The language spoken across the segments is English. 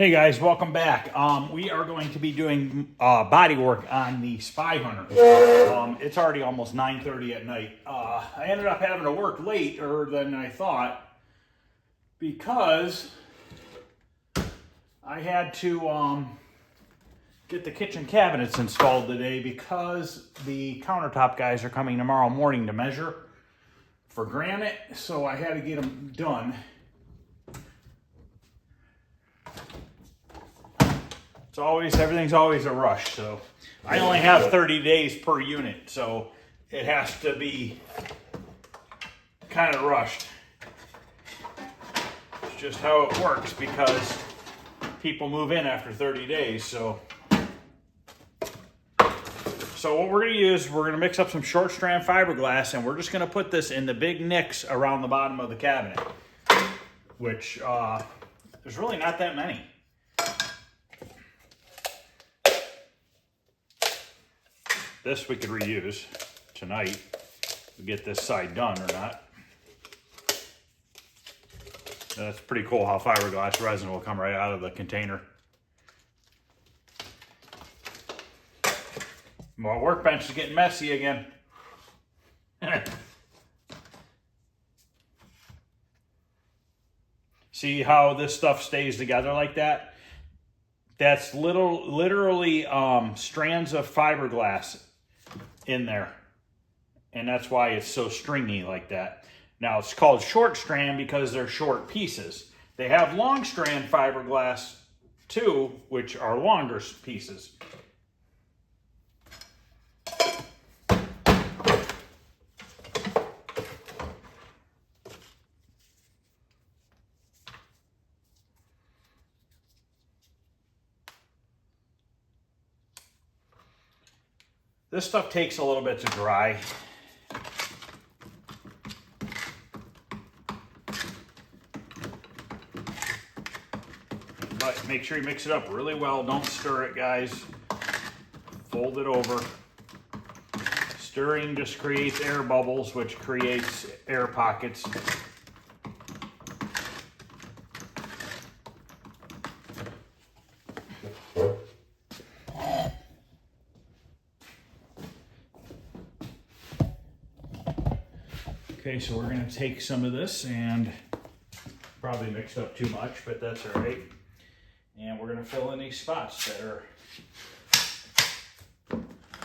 Hey guys, welcome back. We are going to be doing body work on the Spy Hunter. It's already almost 9:30 at night. I ended up having to work later than I thought because I had to get the kitchen cabinets installed today because the countertop guys are coming tomorrow morning to measure for granite, so I had to get them done. Everything's always a rush, so I only have 30 days per unit, so it has to be kind of rushed. It's just how it works because people move in after 30 days, so what we're going to use, we're going to mix up some short strand fiberglass, and we're just going to put this in the big nicks around the bottom of the cabinet, which there's really not that many. This we could reuse tonight. We get this side done or not. That's pretty cool how fiberglass resin will come right out of the container. My workbench is getting messy again. See how this stuff stays together like that? That's literally strands of fiberglass in there, and that's why it's so stringy like that. Now it's called short strand because they're short pieces. They have long strand fiberglass too, which are longer pieces. This stuff takes a little bit to dry. But make sure you mix it up really well. Don't stir it, guys. Fold it over. Stirring just creates air bubbles, which creates air pockets. Okay, so we're going to take some of this, and probably mixed up too much, but that's all right. And we're going to fill in these spots that are...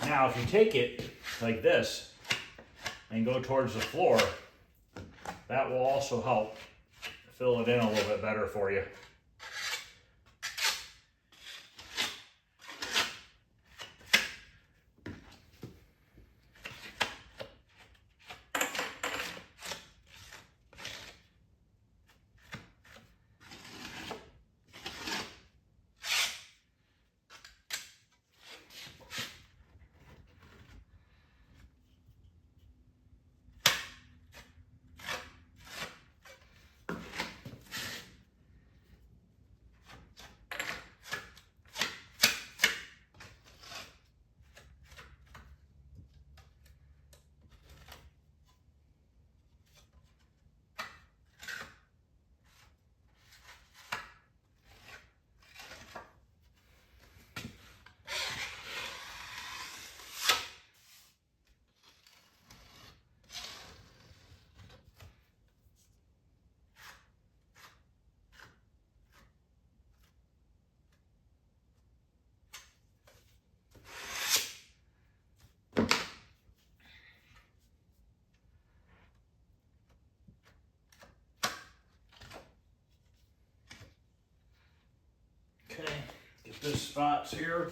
Now, if you take it like this and go towards the floor, that will also help fill it in a little bit better for you. Okay, get those spots here.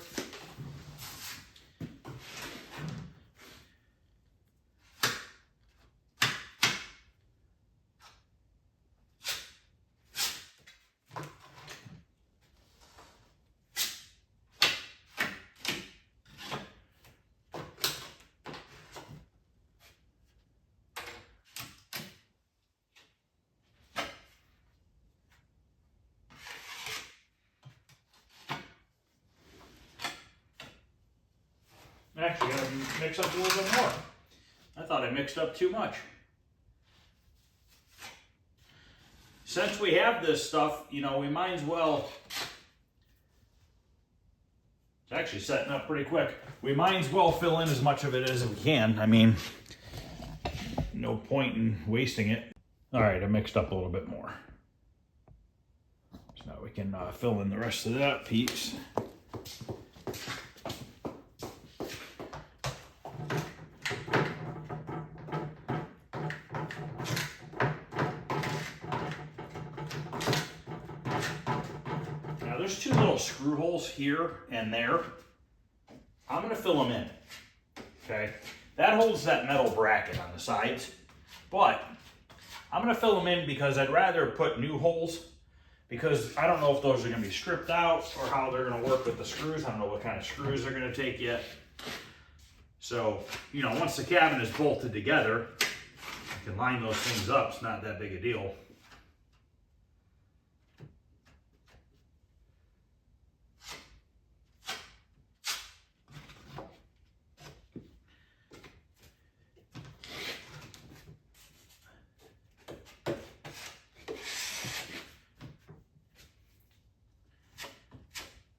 Actually, I'm going to mix up a little bit more. I thought I mixed up too much. Since we have this stuff, you know, we might as well It's actually setting up pretty quick. We might as well fill in as much of it as we can. I mean, no point in wasting it. All right, I mixed up a little bit more. So now we can fill in the rest of that piece. Now there's two little screw holes here and there. I'm gonna fill them in, okay? That holds that metal bracket on the sides, but I'm gonna fill them in because I'd rather put new holes, because I don't know if those are gonna be stripped out or how they're gonna work with the screws. I don't know what kind of screws they're gonna take yet. So, you know, once the cabin is bolted together, I can line those things up. It's not that big a deal.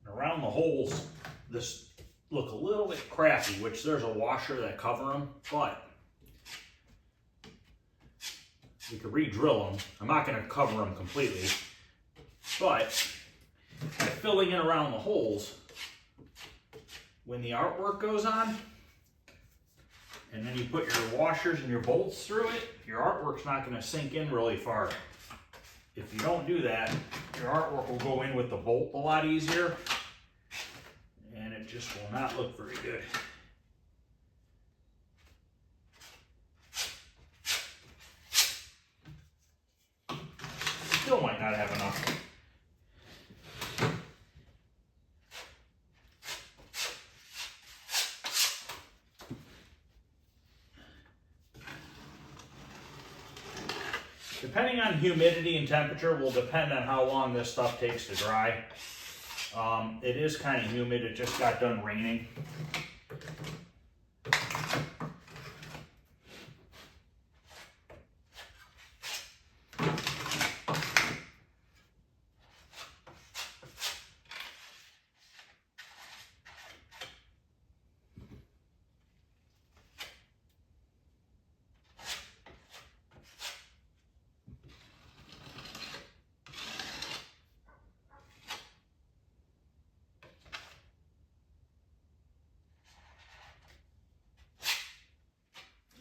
Around the holes, this look a little bit crappy, which there's a washer that cover them, but you could re-drill them. I'm not going to cover them completely, but by filling in around the holes, when the artwork goes on, and then you put your washers and your bolts through it, your artwork's not going to sink in really far. If you don't do that, your artwork will go in with the bolt a lot easier, and it just will not look very good. Still might not have enough. Depending on humidity and temperature will depend on how long this stuff takes to dry. It is kind of humid. It just got done raining.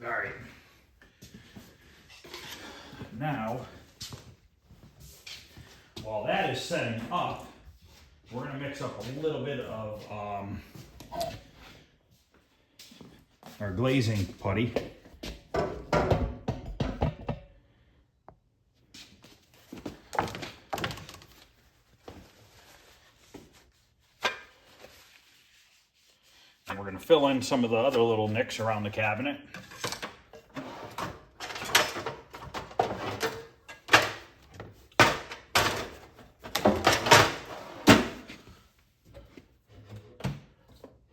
All right. Now, while that is setting up, we're going to mix up a little bit of our glazing putty. And we're going to fill in some of the other little nicks around the cabinet.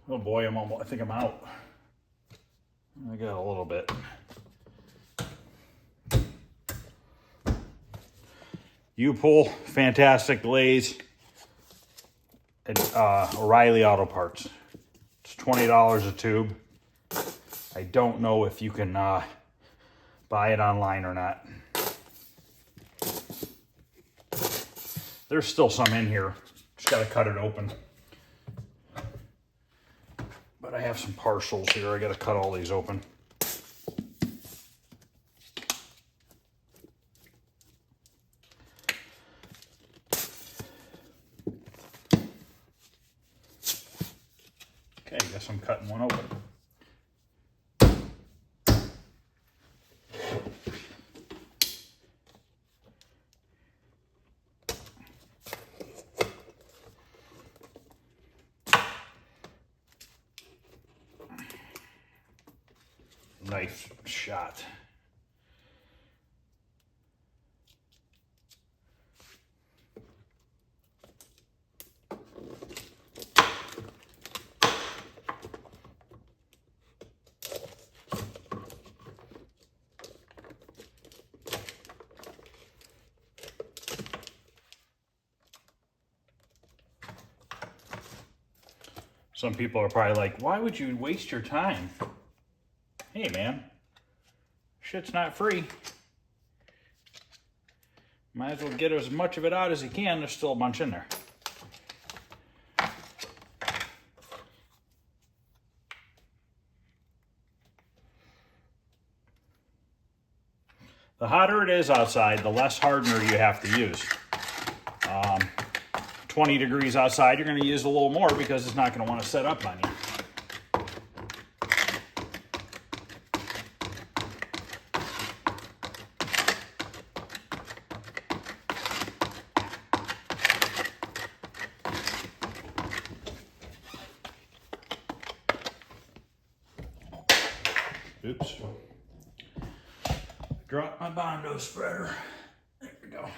Oh boy, I think I'm out. I got a little bit. U-Pull, fantastic glaze at O'Reilly Auto Parts. It's $20 a tube. I don't know if you can buy it online or not. There's still some in here. Just got to cut it open. But I have some partials here. I got to cut all these open. Okay, guess I'm cutting one open. Nice shot. Some people are probably like, why would you waste your time? Hey man, shit's not free. Might as well get as much of it out as you can. There's still a bunch in there. The hotter it is outside, the less hardener you have to use. 20 degrees outside, you're going to use a little more because it's not going to want to set up on you. Oops. Dropped my Bondo spreader. There we go.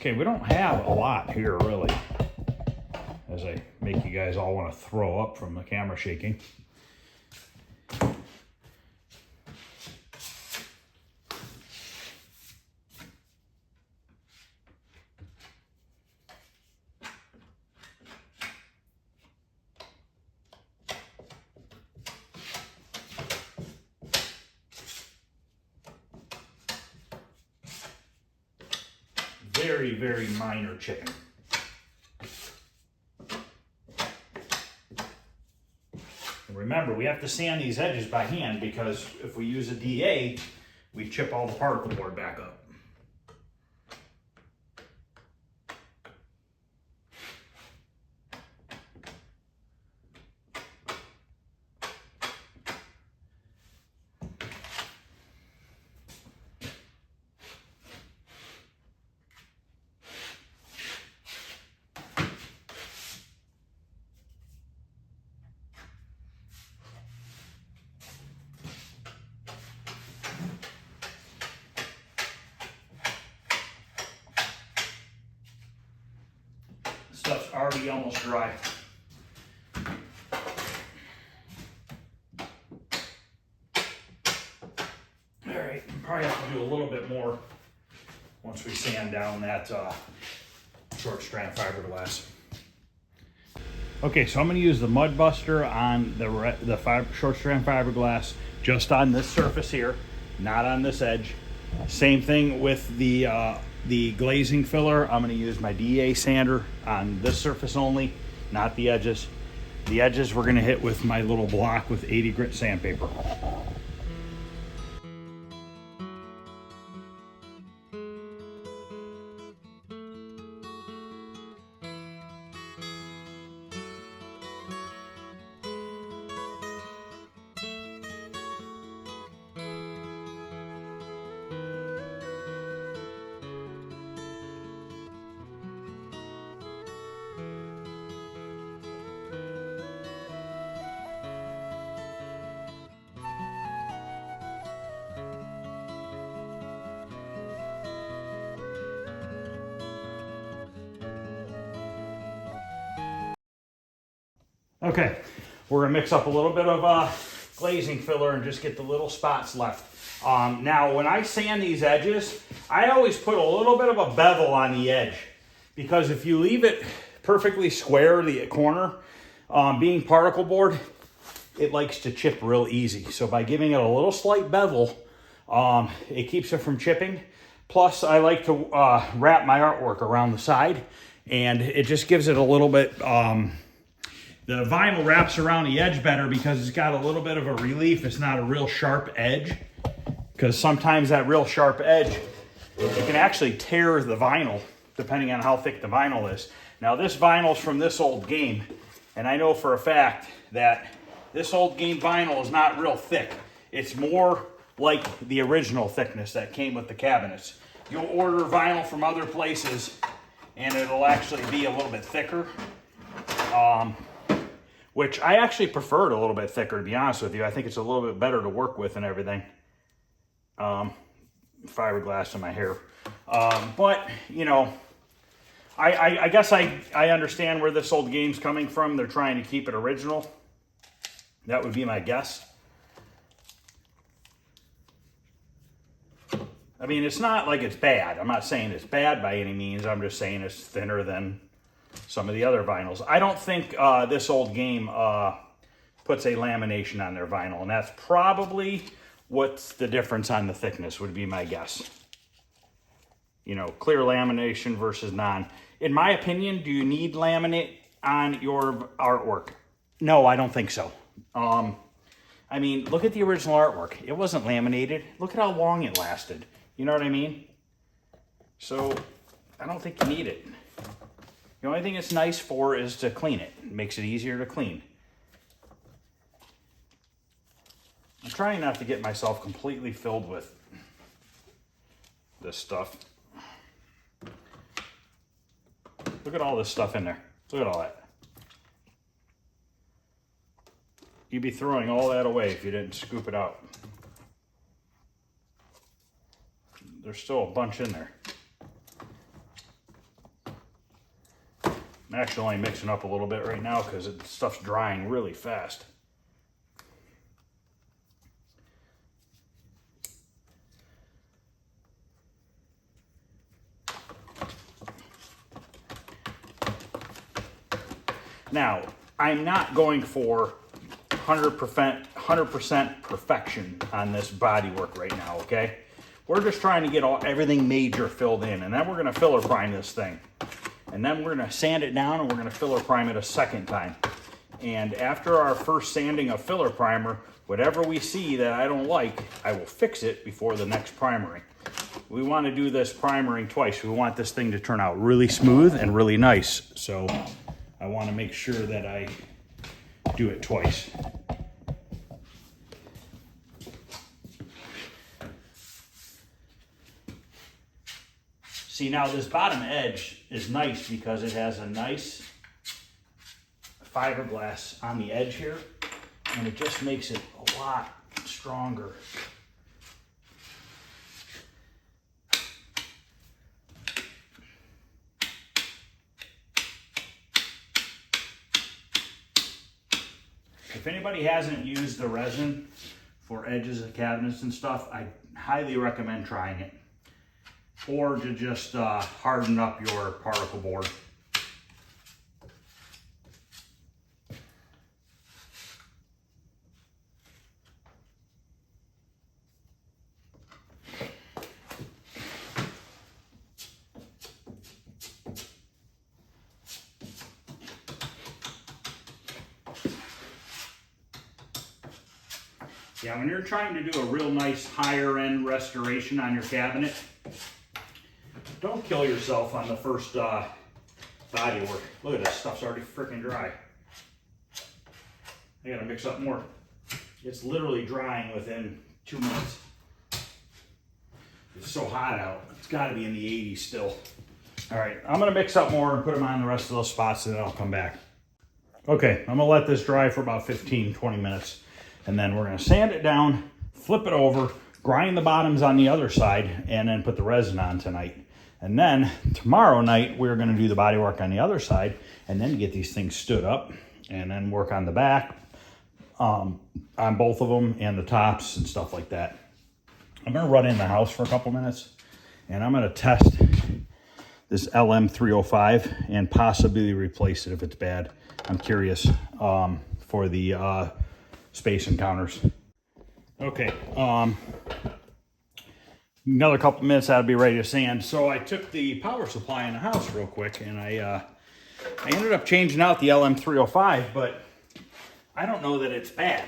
Okay, we don't have a lot here really, as I make you guys all want to throw up from the camera shaking. Very, very minor chipping. And remember, we have to sand these edges by hand because if we use a DA, we chip all the particle board back up. Stuff's already almost dry. All right, probably have to do a little bit more once we sand down that short strand fiberglass. Okay, so I'm going to use the mud buster on the short strand fiberglass just on this surface here, not on this edge. Same thing with the glazing filler. I'm going to use my DA sander on this surface only, not the edges. The edges we're going to hit with my little block with 80 grit sandpaper. Okay, we're gonna mix up a little bit of glazing filler and just get the little spots left. Now, when I sand these edges, I always put a little bit of a bevel on the edge because if you leave it perfectly square, the corner, being particle board, it likes to chip real easy. So by giving it a little slight bevel, it keeps it from chipping. Plus, I like to wrap my artwork around the side, and it just gives it a little bit. The vinyl wraps around the edge better because it's got a little bit of a relief. It's not a real sharp edge, because sometimes that real sharp edge, it can actually tear the vinyl depending on how thick the vinyl is. Now this vinyl's from this old game, and I know for a fact that this old game vinyl is not real thick. It's more like the original thickness that came with the cabinets. You'll order vinyl from other places and it'll actually be a little bit thicker. Which I actually prefer it a little bit thicker, to be honest with you. I think it's a little bit better to work with and everything. Fiberglass in my hair. But, you know, I guess I understand where this old game's coming from. They're trying to keep it original. That would be my guess. I mean, it's not like it's bad. I'm not saying it's bad by any means. I'm just saying it's thinner than some of the other vinyls. I don't think this old game puts a lamination on their vinyl, and that's probably what's the difference on the thickness would be my guess. You know, clear lamination versus non. In my opinion, do you need laminate on your artwork? No, I don't think so. I mean, look at the original artwork. It wasn't laminated. Look at how long it lasted. You know what I mean? So, I don't think you need it. The only thing it's nice for is to clean it. It makes it easier to clean. I'm trying not to get myself completely filled with this stuff. Look at all this stuff in there. Look at all that. You'd be throwing all that away if you didn't scoop it out. There's still a bunch in there. I'm actually only mixing up a little bit right now because stuff's drying really fast. Now, I'm not going for 100% perfection on this bodywork right now, okay? We're just trying to get everything major filled in, and then we're gonna filler prime this thing. And then we're gonna sand it down, and we're gonna filler prime it a second time. And after our first sanding of filler primer, whatever we see that I don't like, I will fix it before the next primering. We wanna do this primering twice. We want this thing to turn out really smooth and really nice. So I wanna make sure that I do it twice. See, now this bottom edge is nice because it has a nice fiberglass on the edge here, and it just makes it a lot stronger. If anybody hasn't used the resin for edges of cabinets and stuff, I highly recommend trying it. Or to just harden up your particle board. Yeah, when you're trying to do a real nice higher end restoration on your cabinet, don't kill yourself on the first body work. Look at this, stuff's already freaking dry. I gotta mix up more. It's literally drying within 2 minutes. It's so hot out. It's gotta be in the 80s still. All right, I'm gonna mix up more and put them on the rest of those spots, and then I'll come back. Okay, I'm gonna let this dry for about 15, 20 minutes. And then we're gonna sand it down, flip it over, grind the bottoms on the other side, and then put the resin on tonight. And then tomorrow night, we're gonna do the body work on the other side, and then get these things stood up, and then work on the back, on both of them, and the tops and stuff like that. I'm gonna run in the house for a couple minutes, and I'm gonna test this LM305 and possibly replace it if it's bad. I'm curious for the space encounters. Okay, another couple minutes, I'll be ready to sand. So I took the power supply in the house real quick, and I ended up changing out the LM305, but I don't know that it's bad.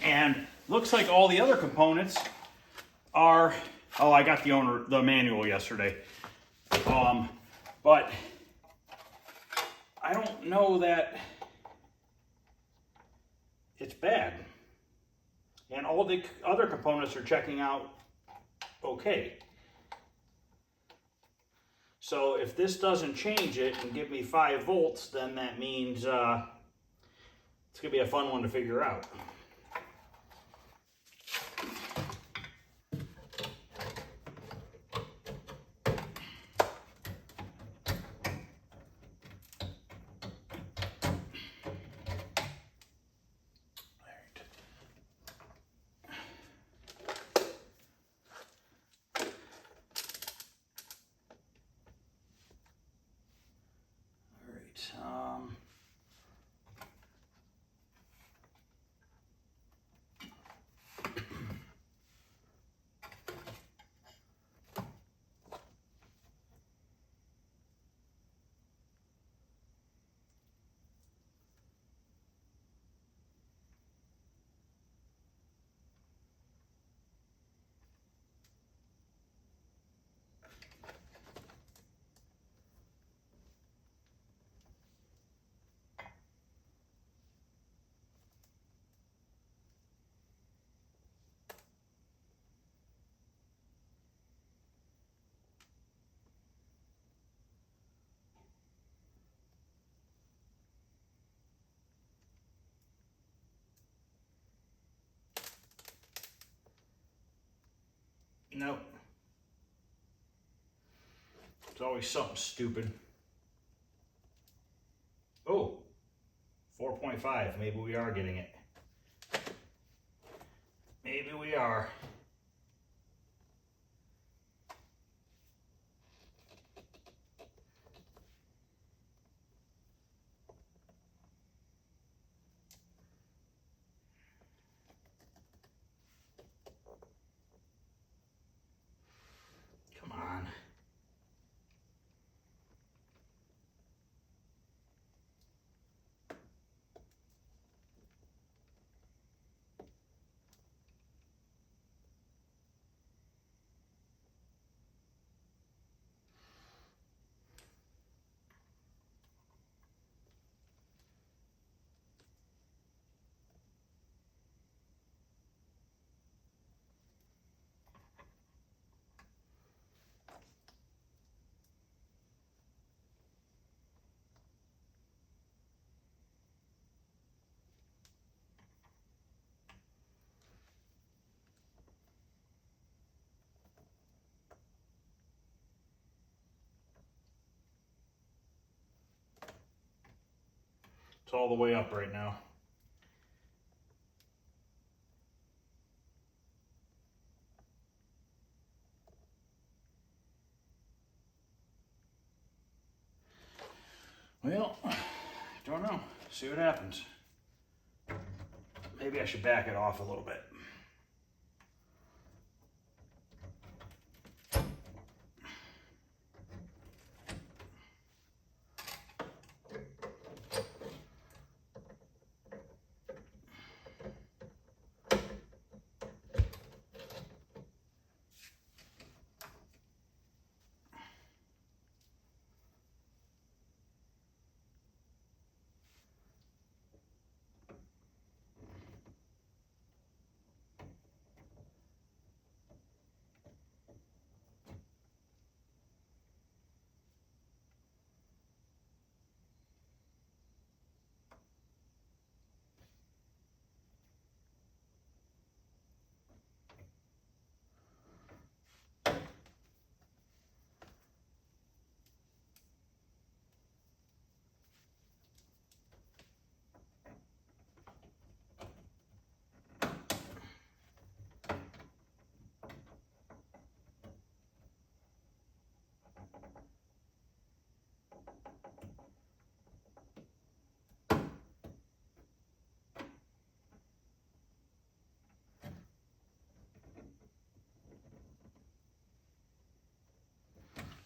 And looks like all the other components are, oh, I got the manual yesterday. But I don't know that it's bad. And all the other components are checking out okay. So if this doesn't change it and give me 5 volts, then that means it's gonna be a fun one to figure out. Nope. It's always something stupid. Oh, 4.5. Maybe we are getting it. Maybe we are. Come on. It's all the way up right now. Well, don't know. See what happens. Maybe I should back it off a little bit.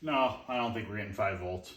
No, I don't think we're getting 5 volts.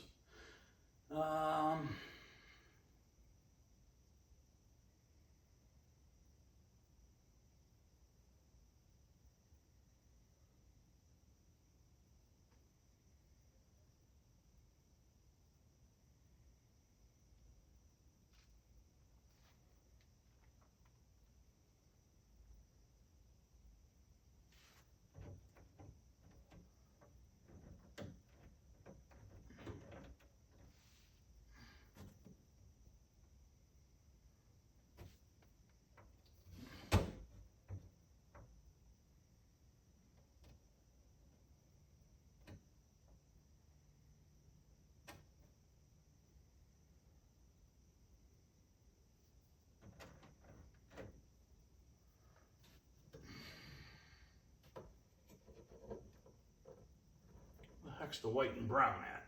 The heck's the white and brown at?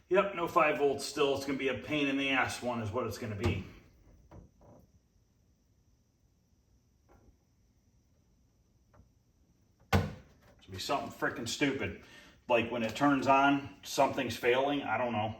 Yep, no 5 volts still. It's going to be a pain in the ass one is what it's going to be. It's going to be something freaking stupid. Like when it turns on, something's failing. I don't know.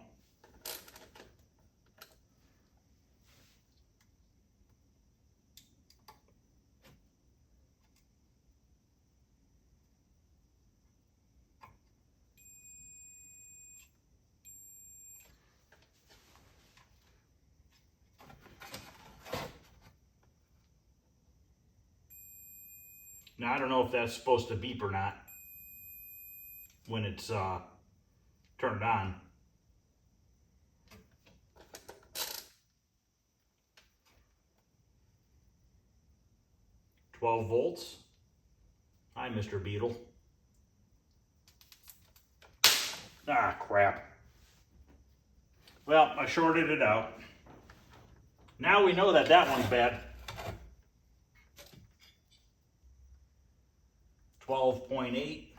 Now, I don't know if that's supposed to beep or not when it's turned on. "12 volts. Hi, Mr. Beetle. Ah, crap. Well, I shorted it out. Now we know that that one's bad. 12.8.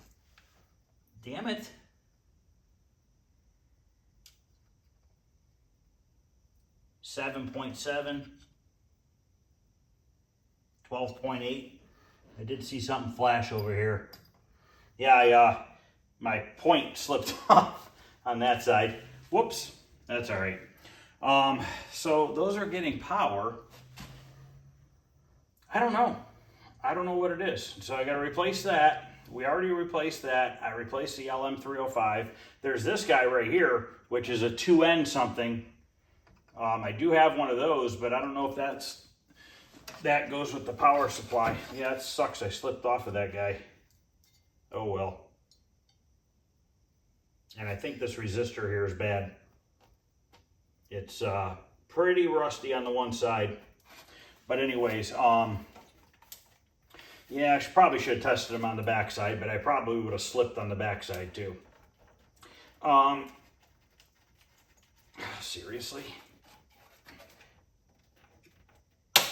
Damn it. 7.7. 12.8. I did see something flash over here. Yeah, my point slipped off on that side. Whoops, that's all right. So those are getting power. I don't know what it is. So I got to replace that. We already replaced that. I replaced the LM305. There's this guy right here, which is a 2N something. I do have one of those, but I don't know if that goes with the power supply. Yeah, it sucks. I slipped off of that guy. Oh well. And I think this resistor here is bad. It's pretty rusty on the one side. But anyways, yeah, probably should have tested them on the back side, but I probably would have slipped on the back side too. Seriously?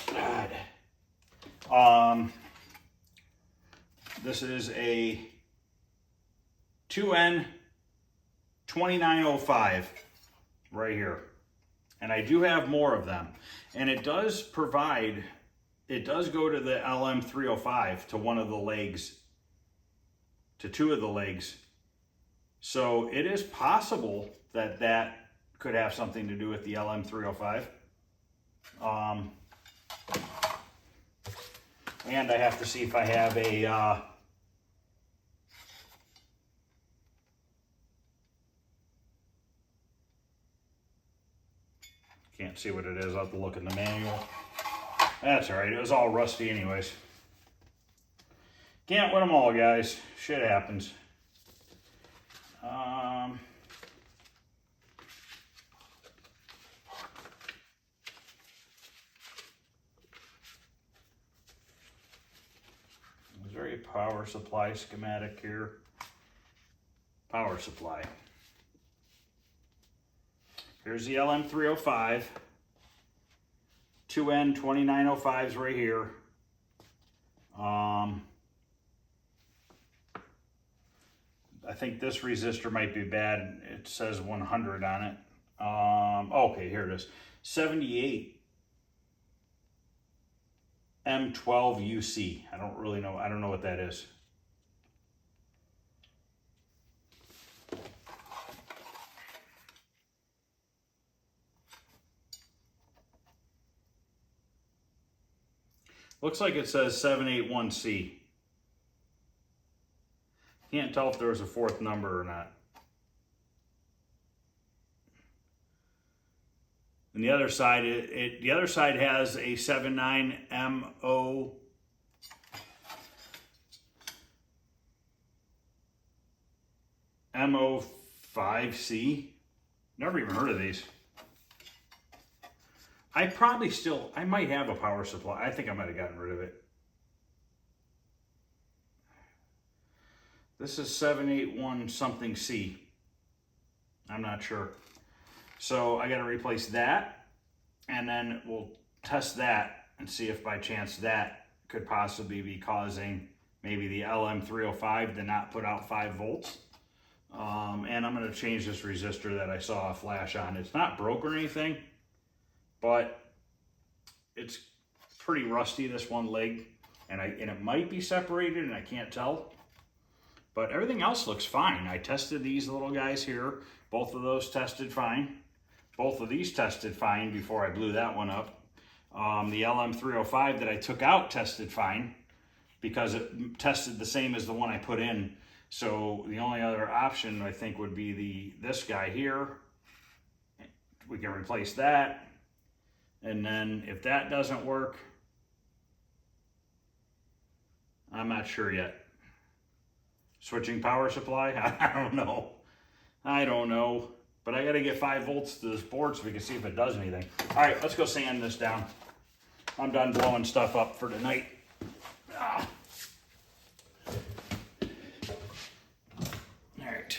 God. This is a 2N 2905 right here. And I do have more of them. And it does provide, it does go to the LM305, to one of the legs, to two of the legs. So it is possible that that could have something to do with the LM305. And I have to see if I have a can't see what it is. I'll have to look in the manual. That's all right. It was all rusty anyways. Can't win them all, guys. Shit happens. Is there a power supply schematic here? Power supply. Here's the LM305. 2N 2905s right here. I think this resistor might be bad. It says 100 on it. Okay, here it is. 78 M12UC. I don't really know. I don't know what that is. Looks like it says 781C. Can't tell if there was a fourth number or not. And the other side, the other side has a 79MO5C. Never even heard of these. I might have a power supply. I think I might have gotten rid of it. This is 781 something C. I'm not sure. So I got to replace that, and then we'll test that and see if by chance that could possibly be causing maybe the LM305 to not put out 5 volts. And I'm going to change this resistor that I saw a flash on. It's not broke or anything, but it's pretty rusty, this one leg, and it might be separated and I can't tell, but everything else looks fine. I tested these little guys here. Both of those tested fine. Both of these tested fine before I blew that one up. The LM305 that I took out tested fine because it tested the same as the one I put in. So the only other option I think would be this guy here. We can replace that. And then if that doesn't work, I'm not sure yet. Switching power supply? I don't know. I don't know. But I gotta get 5 volts to this board so we can see if it does anything. All right, let's go sand this down. I'm done blowing stuff up for tonight. Ah. All right.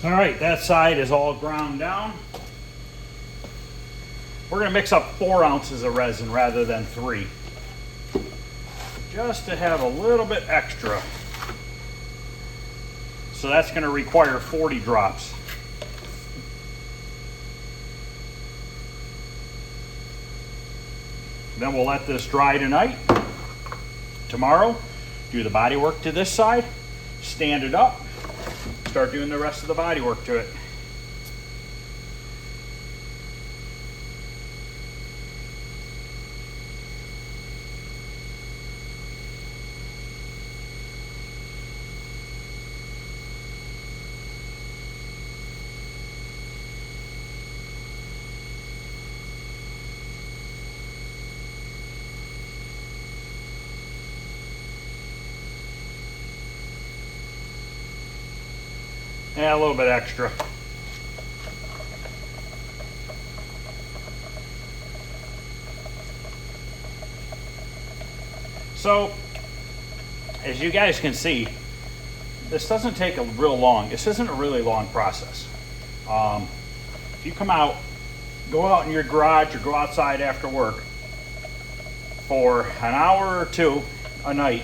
All right, that side is all ground down. We're gonna mix up 4 ounces of resin rather than 3, just to have a little bit extra. So that's gonna require 40 drops. Then we'll let this dry tonight. Tomorrow, do the body work to this side, stand it up, start doing the rest of the body work to it. Yeah, a little bit extra. So, as you guys can see, this doesn't take a real long, this isn't a really long process. If you come out, go out in your garage or go outside after work for an hour or 2 a night,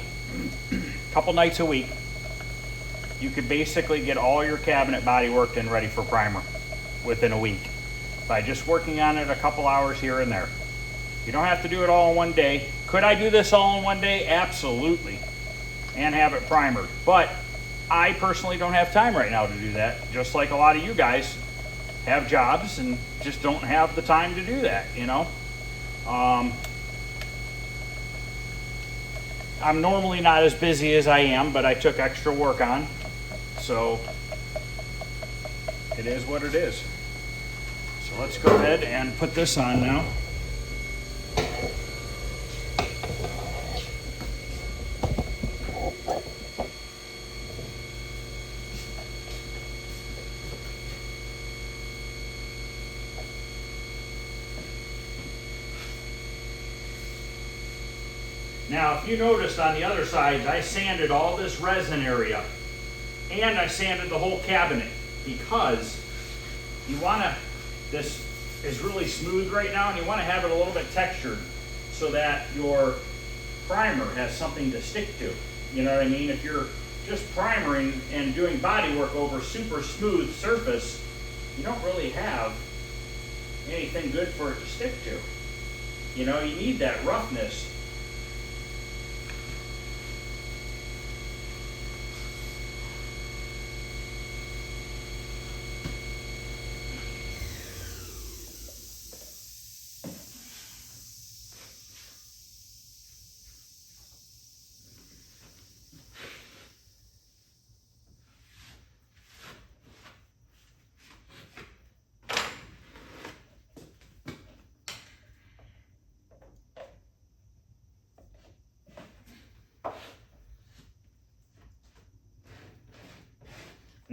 a couple nights a week, you could basically get all your cabinet body worked and ready for primer within a week by just working on it a couple hours here and there. You don't have to do it all in one day. Could I do this all in one day? Absolutely. And have it primered. But I personally don't have time right now to do that. Just like a lot of you guys have jobs and just don't have the time to do that, you know? I'm normally not as busy as I am, but I took extra work on. So it is what it is. So let's go ahead and put this on now. Now, if you noticed on the other sides, I sanded all this resin area and I sanded the whole cabinet because you want to, this is really smooth right now and you want to have it a little bit textured so that your primer has something to stick to. You know what I mean? If you're just primering and doing body work over super smooth surface, you don't really have anything good for it to stick to. You know, you need that roughness.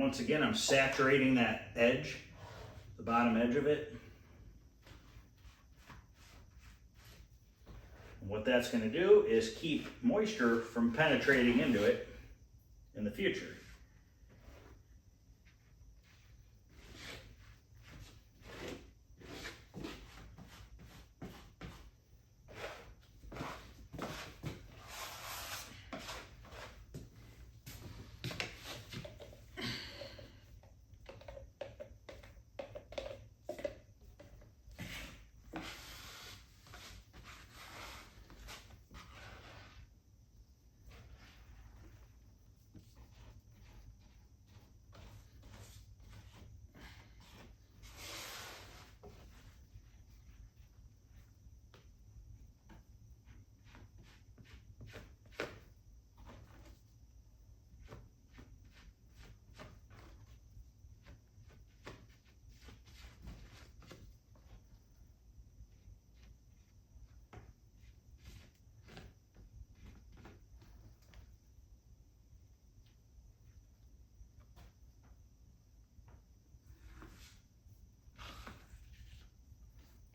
once again, I'm saturating that edge, the bottom edge of it. And what that's going to do is keep moisture from penetrating into it in the future.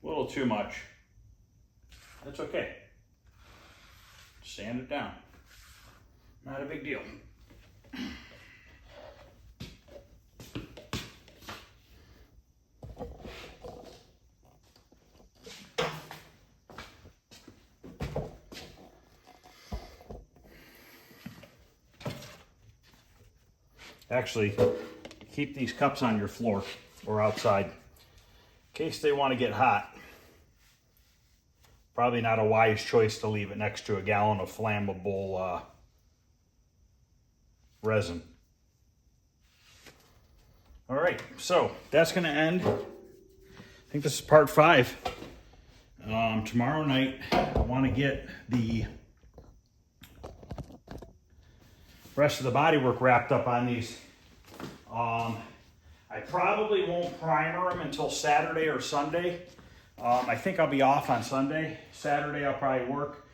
A little too much. That's okay. Sand it down. Not a big deal. Actually, keep these cups on your floor or outside in case they want to get hot. Probably not a wise choice to leave it next to a gallon of flammable resin. All right, so that's going to end. I think this is part 5. Tomorrow night, I want to get the rest of the bodywork wrapped up on these. I probably won't primer them until Saturday or Sunday. I think I'll be off on Sunday. Saturday I'll probably work.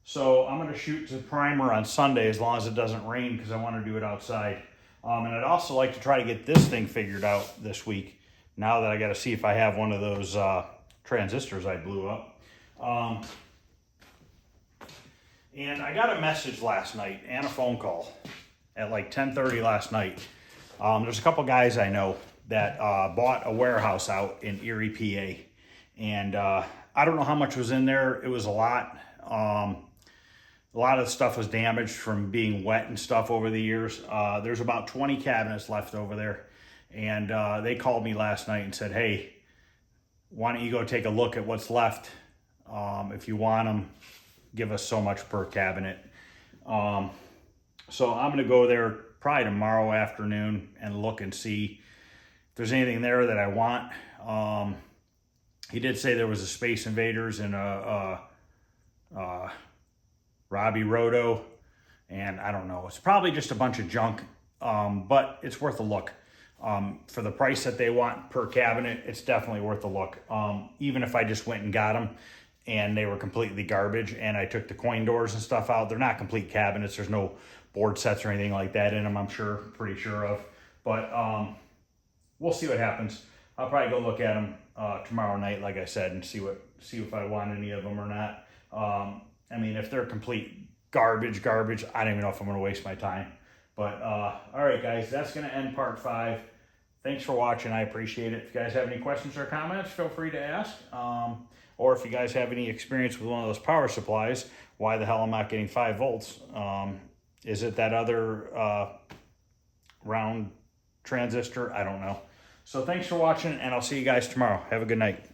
So I'm going to shoot to primer on Sunday as long as it doesn't rain because I want to do it outside. And I'd also like to try to get this thing figured out this week. Now that I got to see if I have one of those transistors I blew up. And I got a message last night and a phone call at like 10:30 last night. There's a couple guys I know that bought a warehouse out in Erie, PA. And I don't know how much was in there. It was a lot. A lot of the stuff was damaged from being wet and stuff over the years. There's about 20 cabinets left over there. And they called me last night and said, hey, why don't you go take a look at what's left? If you want them, give us so much per cabinet. So I'm going to go there probably tomorrow afternoon and look and see if there's anything there that I want. He did say there was a Space Invaders and a Robbie Roto, and I don't know. It's probably just a bunch of junk, but it's worth a look. For the price that they want per cabinet, it's definitely worth a look. Even if I just went and got them and they were completely garbage and I took the coin doors and stuff out, they're not complete cabinets. There's no board sets or anything like that in them, I'm pretty sure of. But we'll see what happens. I'll probably go look at them tomorrow night, like I said, and see if I want any of them or not. I mean, if they're complete garbage, I don't even know if I'm going to waste my time. But all right, guys, that's going to end part 5. Thanks for watching. I appreciate it. If you guys have any questions or comments, feel free to ask. Or if you guys have any experience with one of those power supplies, why the hell I'm not getting 5 volts? Is it that other round transistor? I don't know. So thanks for watching, and I'll see you guys tomorrow. Have a good night.